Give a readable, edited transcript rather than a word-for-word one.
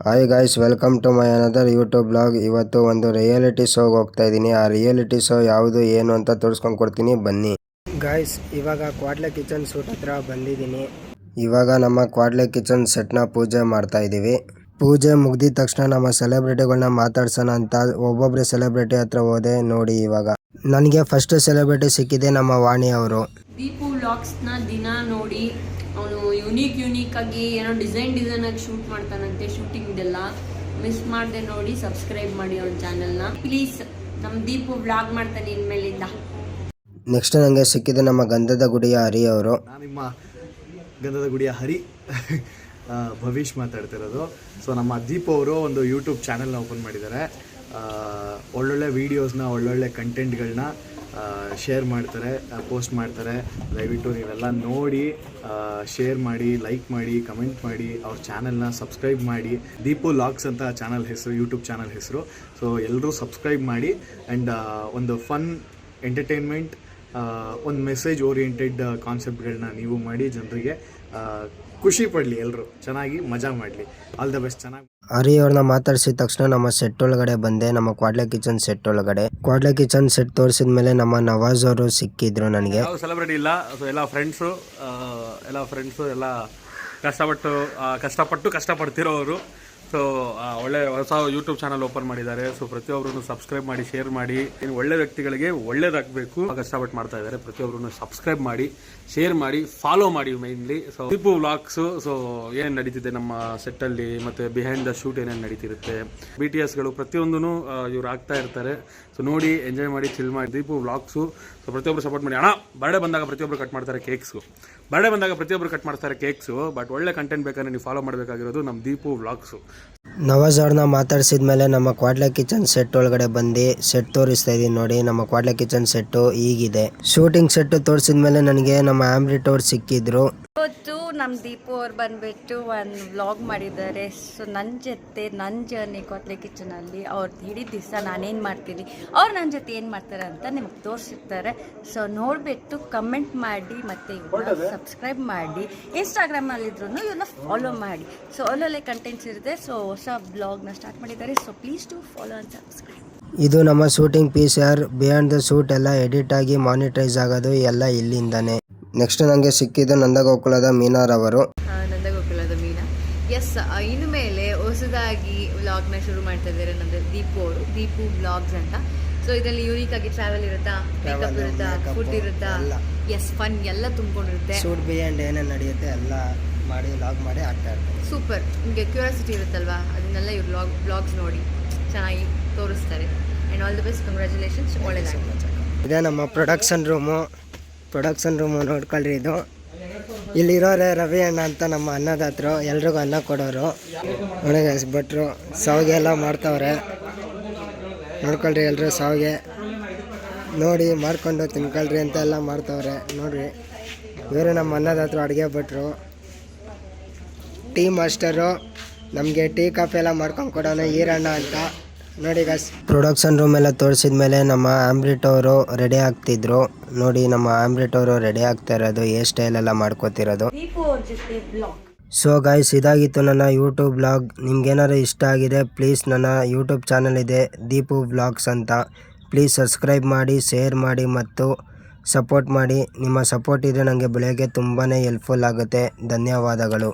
Hi guys, welcome to my another YouTube blog. ಇವತ್ತು ಒಂದು reality ಶೋಗೆ ಹೋಗ್ತಾ ಇದ್ದೀನಿ. ಆ ರಿಯಾಲಿಟಿ ಶೋ ಯಾವುದು ಏನು ಅಂತ ತೋರಿಸ್ಕೊಂಡು ಕೊಡ್ತೀನಿ, ಬನ್ನಿ ಗಾಯ್ಸ್. ಇವಾಗ ಕ್ವಾಡ್ಲೆ ಕಿಚನ್ ಸೂಟ್ ಹತ್ರ ಬಂದಿದ್ದೀನಿ. ಇವಾಗ ನಮ್ಮ ಕ್ವಾಡ್ಲೆ ಕಿಚನ್ ಸೆಟ್ನ ಪೂಜೆ ಮಾಡ್ತಾ ಇದ್ದೀವಿ. ಪೂಜೆ ಮುಗ್ದಿದ ತಕ್ಷಣ ನಮ್ಮ ಸೆಲೆಬ್ರಿಟಿಗಳನ್ನ ಮಾತಾಡ್ಸೋಣ ಅಂತ ಒಬ್ಬೊಬ್ಬರೇ ಸೆಲೆಬ್ರಿಟಿ ಹತ್ರ ಹೋದೆ. ನೋಡಿ, ಇವಾಗ ನನಗೆ ಫಸ್ಟ್ ಸೆಲೆಬ್ರಿಟಿ ಸಿಕ್ಕಿದೆ ನಮ್ಮ ವಾಣಿ ಅವರು. ದೀಪು ವ್ಲಾಗ್ಸ್ನ ದಿನ ನೋಡಿ ಅವನು ಯೂನಿಕ್ ಆಗಿ ಏನೋ ಡಿಸೈನ್ ಆಗಿ ಶೂಟ್ ಮಾಡ್ತಾನಂತೆ. ಶೂಟಿಂಗ್ದೆಲ್ಲ ಮಿಸ್ ಮಾಡದೆ ನೋಡಿ, ಸಬ್ಸ್ಕ್ರೈಬ್ ಮಾಡಿ ಅವನ ಚಾನಲ್ನ ಪ್ಲೀಸ್. ನಮ್ಮ ದೀಪು ವ್ಲಾಗ್ ಮಾಡ್ತಾನೆ ಇನ್ಮೇಲಿಂದ. ನೆಕ್ಸ್ಟ್ ನನಗೆ ಸಿಕ್ಕಿದೆ ನಮ್ಮ ಗಂಧದ ಗುಡಿಯ ಹರಿ ಅವರು. ನಿಮ್ಮ ಗಂಧದ ಗುಡಿಯ ಹರಿ ಭವಿಷ್ ಮಾತಾಡ್ತಿರೋದು. ಸೊ ನಮ್ಮ ದೀಪು ಅವರು ಒಂದು ಯೂಟ್ಯೂಬ್ ಚಾನಲ್ನ ಓಪನ್ ಮಾಡಿದ್ದಾರೆ. ಒಳ್ಳೊಳ್ಳೆ ವೀಡಿಯೋಸ್ನ, ಒಳ್ಳೊಳ್ಳೆ ಕಂಟೆಂಟ್ಗಳನ್ನ ಶೇರ್ ಮಾಡ್ತಾರೆ, ಪೋಸ್ಟ್ ಮಾಡ್ತಾರೆ. ದಯವಿಟ್ಟು ನೀವೆಲ್ಲ ನೋಡಿ, ಶೇರ್ ಮಾಡಿ, ಲೈಕ್ ಮಾಡಿ, ಕಮೆಂಟ್ ಮಾಡಿ, ಅವ್ರ ಚಾನಲ್ನ ಸಬ್ಸ್ಕ್ರೈಬ್ ಮಾಡಿ. ದೀಪು ವ್ಲಾಗ್ಸ್ ಅಂತ ಚಾನಲ್ ಹೆಸರು, ಯೂಟ್ಯೂಬ್ ಚಾನಲ್ ಹೆಸರು. ಸೊ ಎಲ್ಲರೂ ಸಬ್ಸ್ಕ್ರೈಬ್ ಮಾಡಿ. ಆ್ಯಂಡ್ ಒಂದು ಫನ್, ಎಂಟರ್ಟೈನ್ಮೆಂಟ್, ಒಂದು ಮೆಸೇಜ್ ಓರಿಯೆಂಟೆಡ್ ಕಾನ್ಸೆಪ್ಟ್ಗಳನ್ನ ನೀವು ಮಾಡಿ ಜನರಿಗೆ ಖುಷಿ ಪಡಲಿ, ಎಲ್ಲರೂ ಚೆನ್ನಾಗಿ ಮಜಾ ಮಾಡಲಿ. All the best. ಚೆನ್ನಾಗಿ ಹರಿ ಅವ್ರನ್ನ ಮಾತಾಡ್ಸಿದ ತಕ್ಷಣ ನಮ್ಮ ಸೆಟ್ ಒಳಗಡೆ ಬಂದೆ. ನಮ್ಮ ಕ್ವಾಡ್ಲೆ ಕಿಚನ್ ಸೆಟ್ ಒಳಗಡೆ ಕ್ವಾಡ್ಲೆ ಕಿಚನ್ ಸೆಟ್ ತೋರಿಸಿದ ಮೇಲೆ ನಮ್ಮ ನವಾಜ್ ಅವರು ಸಿಕ್ಕಿದ್ರು ನನಗೆ. ಸೆಲೆಬ್ರಿಟಿ ಇಲ್ಲ, ಸೊ ಎಲ್ಲ ಫ್ರೆಂಡ್ಸು ಎಲ್ಲ ಕಷ್ಟಪಡ್ತಿರೋರು. ಸೊ ಒಳ್ಳೆ ಹೊಸ ಯೂಟ್ಯೂಬ್ ಚಾನಲ್ ಓಪನ್ ಮಾಡಿದ್ದಾರೆ. ಸೊ ಪ್ರತಿಯೊಬ್ಬರೂ ಸಬ್ಸ್ಕ್ರೈಬ್ ಮಾಡಿ, ಶೇರ್ ಮಾಡಿ. ಇನ್ನು ಒಳ್ಳೆ ವ್ಯಕ್ತಿಗಳಿಗೆ ಒಳ್ಳೇದಾಗಬೇಕು, ಕಷ್ಟಪಟ್ಟು ಮಾಡ್ತಾ ಇದ್ದಾರೆ. ಪ್ರತಿಯೊಬ್ಬರೂ ಸಬ್ಸ್ಕ್ರೈಬ್ ಮಾಡಿ, ಶೇರ್ ಮಾಡಿ, ಫಾಲೋ ಮಾಡಿ mainly. So Deepu vlogs, so ಏನೇನು ನಡೀತಿದೆ ನಮ್ಮ ಸೆಟ್ಟಲ್ಲಿ, ಮತ್ತು ಬಿಹೈಂಡ್ ದ ಶೂಟ್ ಏನೇನು ನಡೀತಿರುತ್ತೆ, BTSಗಳು ಪ್ರತಿಯೊಂದೂ ಇವ್ರು ಆಗ್ತಾ ಇರ್ತಾರೆ. ಸೊ ನೋಡಿ, ಎಂಜಾಯ್ ಮಾಡಿ, ಚಿಲ್ ಮಾಡಿ. ದೀಪು ವ್ಲಾಗ್ಸು, ಸೊ ಪ್ರತಿಯೊಬ್ಬರು ಸಪೋರ್ಟ್ ಮಾಡಿ. ಬರ್ಡೇ ಬಂದಾಗ ಪ್ರತಿಯೊಬ್ಬರು ಕಟ್ ಮಾಡ್ತಾರೆ ಕೇಕ್ಸು. ಬಟ್ ಒಳ್ಳೆ ಕಂಟೆಂಟ್ ಬೇಕಾದ್ರೆ ನೀವು ಫಾಲೋ ಮಾಡಬೇಕಾಗಿರೋದು ನಮ್ಮ ದೀಪು ವ್ಲಾಗ್ಸು. ನವಾಜ್ ಅವ್ರನ್ನ ಮಾತಾಡ್ಸಿದ ಮೇಲೆ ನಮ್ಮ ಕ್ವಾಡ್ಲೆ ಕಿಚನ್ ಸೆಟ್ ಒಳಗಡೆ ಬಂದು ಸೆಟ್ ತೋರಿಸ್ತಾ ಇದೀನಿ ನೋಡಿ. ನಮ್ಮ ಕ್ವಾಡ್ಲೆ ಕಿಚನ್ ಸೆಟ್ಟು ಹೀಗಿದೆ. ಶೂಟಿಂಗ್ ಸೆಟ್ ತೋರಿಸಿದ ಮೇಲೆ ನನಗೆ ನಮ್ಮ ಆಮ್ರಿಟ್ ಅವ್ರು ಸಿಕ್ಕಿದ್ರು. ಇವತ್ತು ನಮ್ಮ ದೀಪು ಅವ್ರು ಬಂದುಬಿಟ್ಟು ಒಂದು ವ್ಲಾಗ್ ಮಾಡಿದ್ದಾರೆ. ಸೊ ನನ್ನ ಜೊತೆ ನನ್ನ ಜರ್ನಿ ಕ್ವಾಡ್ಲೆ ಕಿಚನಲ್ಲಿ ಅವ್ರದ್ದು ಹಿಡಿದ ದಿವಸ ನಾನೇನು ಮಾಡ್ತೀನಿ, ಅವ್ರು ನನ್ನ ಜೊತೆ ಏನು ಮಾಡ್ತಾರೆ ಅಂತ ನಿಮಗೆ ತೋರಿಸಿರ್ತಾರೆ. ಸೊ ನೋಡಿಬಿಟ್ಟು ಕಮೆಂಟ್ ಮಾಡಿ, ಮತ್ತು ಇವ್ರನ್ನ ಸಬ್ಸ್ಕ್ರೈಬ್ ಮಾಡಿ. ಇನ್ಸ್ಟಾಗ್ರಾಮಲ್ಲಿದ್ರು ಇವ್ರನ್ನ ಫಾಲೋ ಮಾಡಿ. ಸೊ ಒಳ್ಳೊಳ್ಳೆ ಕಂಟೆಂಟ್ಸ್ ಇರುತ್ತೆ. ಸೊ ಹೊಸ ಬ್ಲಾಗ್ನ ಸ್ಟಾರ್ಟ್ ಮಾಡಿದ್ದಾರೆ. So please to follow and subscribe. ಇದು ನಮ್ಮ ಶೂಟಿಂಗ್ ಪೀಸ್ ಯಾರ್. ಬಿಹೈಂಡ್ ದ ಶೂಟ್ ಎಲ್ಲ ಎಡಿಟ್ ಆಗಿ ಮಾನಿಟೈಸ್ ಆಗೋದು ಎಲ್ಲ ಇಲ್ಲಿಂದಾನೆ. ನೆಕ್ಸ್ಟ್ ನನಗೆ ಸಿಕ್ಕಿದ್ದು ನಂದಗೋಕುಲದ ಮೀನಾರವರು. ನಂದಗೋಕುಲದ ಮೀನಾ, ಎಸ್. ಇನ್ನು ಮೇಲೆ ಹೊಸದಾಗಿ ವ್ಲಾಗ್ನ ಶುರು ಮಾಡ್ತಾ ಇದ್ದಾರೆ ನಮ್ಮದು ದೀಪು ಅವರು, ದೀಪು ವ್ಲಾಗ್ಸ್ ಅಂತ. ಸೊ ಇದರಲ್ಲಿ ಯೂನಿಕ್ ಆಗಿ ಟ್ರಾವೆಲ್ ಇರುತ್ತಾ, ಮೇಕಪ್ ಇರುತ್ತಾ, ಫುಡ್ ಇರುತ್ತಾ, ಎಸ್, ಫನ್ ಎಲ್ಲ ತುಂಬಿಕೊಂಡಿರುತ್ತೆ. ಶೂಟ್ ಬಿಹೈಂಡ್ ಏನೇನು ನಡೆಯುತ್ತೆ ಎಲ್ಲ ಮಾಡಿ ವ್ಲಾಗ್ ಮಾಡಿ ಆಗ್ತಾ ಇರ್ತಾರೆ. ಸೂಪರ್. ನಿಮಗೆ ಕ್ಯೂರಿಯಾಸಿಟಿ ಇರುತ್ತಲ್ವಾ, ಅದನ್ನೆಲ್ಲ ಇವ್ರು ವ್ಲಾಗ್ಸ್ ನೋಡಿ ಚೆನ್ನಾಗಿ ತೋರಿಸ್ತಾರೆ. And all the best, congratulations, ಒಳ್ಳೆಯದಾಗಲಿ. ಇದೇ ನಮ್ಮ ಪ್ರೊಡಕ್ಷನ್ ರೂಮು ನೋಡ್ಕೊಳ್ರಿ. ಇದು ಇಲ್ಲಿರೋರೆ ರವಿ ಅಣ್ಣ ಅಂತ ನಮ್ಮ ಅನ್ನದಾತರು, ಎಲ್ರಿಗೂ ಅನ್ನ ಕೊಡೋರು. ನೋಡಿ ಭಟ್ರು ಸಾವಿಗೆ ಎಲ್ಲ ಮಾಡ್ತಾವ್ರೆ. ನೋಡ್ಕೊಳ್ರಿ, ಎಲ್ಲರೂ ಸಾವಿಗೆ ನೋಡಿ ಮಾಡ್ಕೊಂಡು ತಿನ್ಕೊಳ್ರಿ ಅಂತ ಎಲ್ಲ ಮಾಡ್ತಾವ್ರೆ. ನೋಡ್ರಿ, ಇವರು ನಮ್ಮ ಅನ್ನದಾತರು, ಅಡುಗೆ ಭಟ್ರು, ಟೀ ಮಾಸ್ಟರು. ನಮಗೆ ಟೀ ಕಾಫಿ ಎಲ್ಲ ಮಾಡ್ಕೊಂಡು ಕೊಡೋಣ ಈರಣ್ಣ ಅಂತ. ನೋಡಿ ಗಸ್, ಪ್ರೊಡಕ್ಷನ್ ರೂಮ್ ಎಲ್ಲ ತೋರಿಸಿದ ಮೇಲೆ ನಮ್ಮ ಆಮ್ರಿಟ್ ಅವರು ರೆಡಿ ಆಗ್ತಿದ್ರು. ನೋಡಿ, ನಮ್ಮ ಆಮ್ರಿಟ್ ಅವರು ರೆಡಿ ಆಗ್ತಾ ಇರೋದು, ಹೇರ್ ಸ್ಟೈಲ್ ಎಲ್ಲ ಮಾಡ್ಕೋತಿರೋದು. ಸೊ ಗೈಸ್, ಇದಾಗಿತ್ತು ನನ್ನ ಯೂಟ್ಯೂಬ್ ಬ್ಲಾಗ್. ನಿಮ್ಗೇನಾದ್ರು ಇಷ್ಟ ಆಗಿದೆ ಪ್ಲೀಸ್, ನನ್ನ ಯೂಟ್ಯೂಬ್ ಚಾನಲ್ ಇದೆ ದೀಪು ವ್ಲಾಗ್ಸ್ ಅಂತ. ಪ್ಲೀಸ್ ಸಬ್ಸ್ಕ್ರೈಬ್ ಮಾಡಿ, ಶೇರ್ ಮಾಡಿ ಮತ್ತು ಸಪೋರ್ಟ್ ಮಾಡಿ. ನಿಮ್ಮ ಸಪೋರ್ಟ್ ಇದ್ದರೆ ನನಗೆ ಬೆಳೆಯೋಕ್ಕೆ ತುಂಬಾ ಹೆಲ್ಪ್ಫುಲ್ ಆಗುತ್ತೆ. ಧನ್ಯವಾದಗಳು.